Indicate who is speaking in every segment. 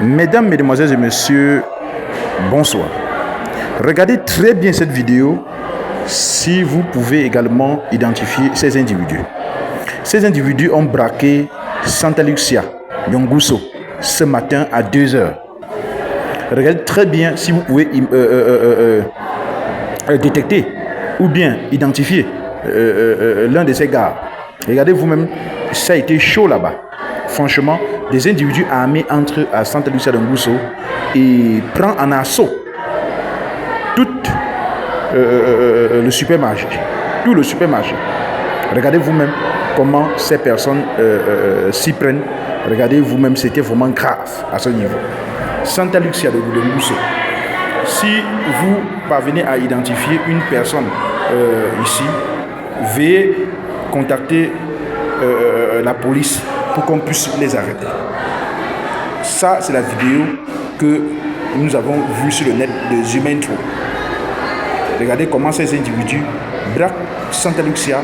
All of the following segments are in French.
Speaker 1: Mesdames, Mesdemoiselles et Messieurs, bonsoir. Regardez très bien cette vidéo si vous pouvez également identifier ces individus. Ces individus ont braqué Santa Lucia, Nyongouso, ce matin à 2 heures. Regardez très bien si vous pouvez détecter ou bien identifier l'un de ces gars. Regardez vous-même, ça a été chaud là-bas. Franchement, des individus armés entrent à Santa Lucia Nyongouso et prennent en assaut tout le supermarché. Tout le supermarché. Regardez vous-même comment ces personnes s'y prennent. Regardez vous-même, c'était vraiment grave à ce niveau. Santa Lucia de Nyongouso. Si vous parvenez à identifier une personne ici, veuillez contacter la police pour qu'on puisse les arrêter. Ça, c'est la vidéo que nous avons vue sur le net de Zoom Intro. Regardez comment ces individus braquent Santa Lucia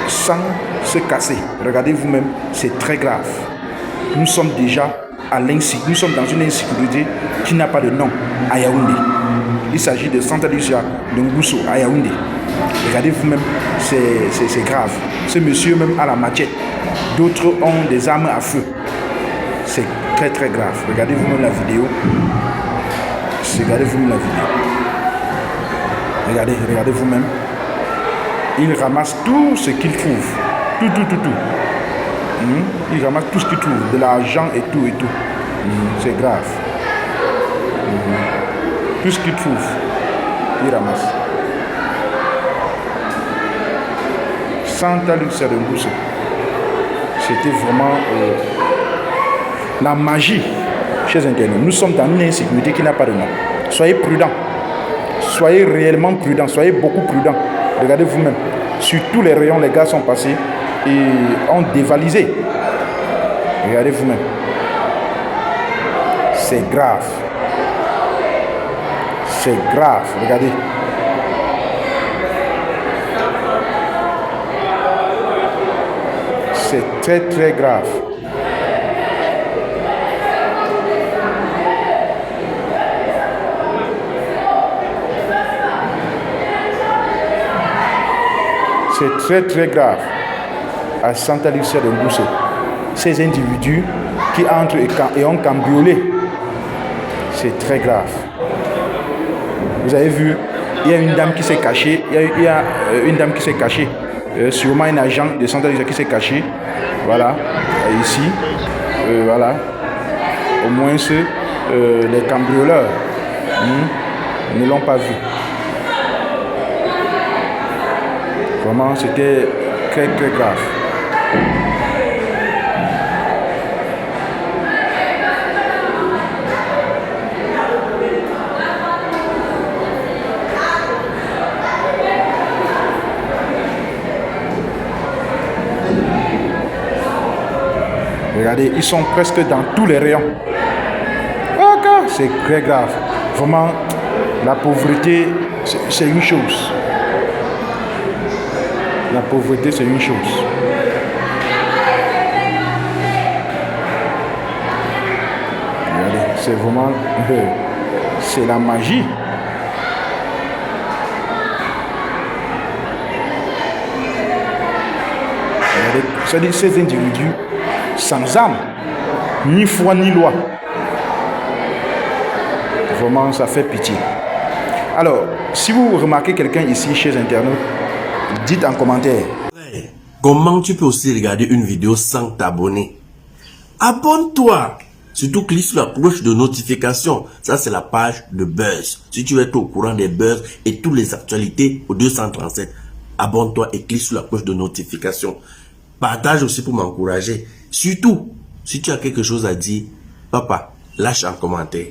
Speaker 1: sans se casser. Regardez vous-même, c'est très grave. Nous sommes déjà à l'insécurité. Nous sommes dans une insécurité qui n'a pas de nom à Yaoundé. Il s'agit de Santa Lucia Nyongouso à Yaoundé. Regardez vous-même, c'est grave. Ce monsieur même a la machette. D'autres ont des armes à feu. C'est très très grave. Regardez vous-même la vidéo. Regardez vous-même la vidéo. Regardez vous-même. Il ramasse tout ce qu'il trouve. Tout. Il ramasse tout ce qu'il trouve. De l'argent et tout. C'est grave. Tout ce qu'il trouve, il ramasse. Santa Lucia Nyongouso. C'était vraiment la magie chez Internet. Nous sommes dans une insécurité qui n'a pas de nom. Soyez prudents. Soyez réellement prudents. Soyez beaucoup prudents. Regardez vous-même. Sur tous les rayons, les gars sont passés et ont dévalisé. Regardez vous-même. C'est grave. C'est grave. Regardez. C'est très très grave. C'est très très grave à Santa Lucia Nyongouso. Ces individus qui entrent et ont cambriolé. C'est très grave. Vous avez vu, il y a une dame qui s'est cachée. Il y a une dame qui s'est cachée. Sûrement un agent de Santa Lucia qui s'est caché. Voilà, ici. Voilà. Au moins, les cambrioleurs ne l'ont pas vu. Vraiment, c'était très très grave. Regardez, ils sont presque dans tous les rayons. C'est très grave. Vraiment, la pauvreté, c'est une chose. La pauvreté, c'est une chose. Regardez, c'est vraiment... c'est la magie. Regardez, c'est-à-dire ces individus sans âme, ni foi ni loi. Vraiment, ça fait pitié. Alors, si vous remarquez quelqu'un ici chez Internet, dites en commentaire.
Speaker 2: Comment tu peux aussi regarder une vidéo sans t'abonner? Abonne-toi. Surtout clique sur la cloche de notification. Ça, c'est la page de Buzz. Si tu veux être au courant des buzz et toutes les actualités au 237, abonne-toi et clique sur la cloche de notification. Partage aussi pour m'encourager. Surtout, si tu as quelque chose à dire, papa, lâche un commentaire.